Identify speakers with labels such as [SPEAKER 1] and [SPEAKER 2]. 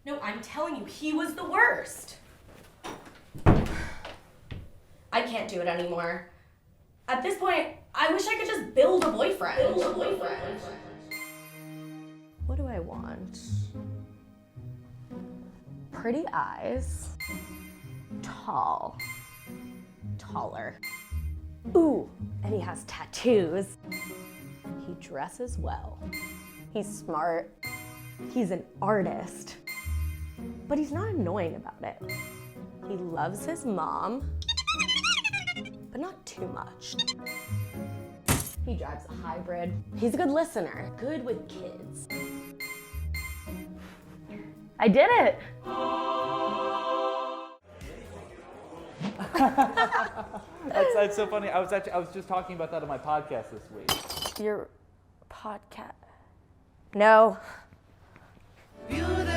[SPEAKER 1] No, I'm telling you, he was the worst. I can't do it anymore. At this point, I wish I could just build a boyfriend. What do I want? Pretty eyes. Tall. Taller. Ooh, and he has tattoos. He dresses well. He's smart. He's an artist. But he's not annoying about it. He loves his mom, but not too much. He drives a hybrid. He's a good listener, good with kids. I did it!
[SPEAKER 2] That's so funny. I was just talking about that on my podcast this week.
[SPEAKER 1] Your podcast? No.
[SPEAKER 3] You're the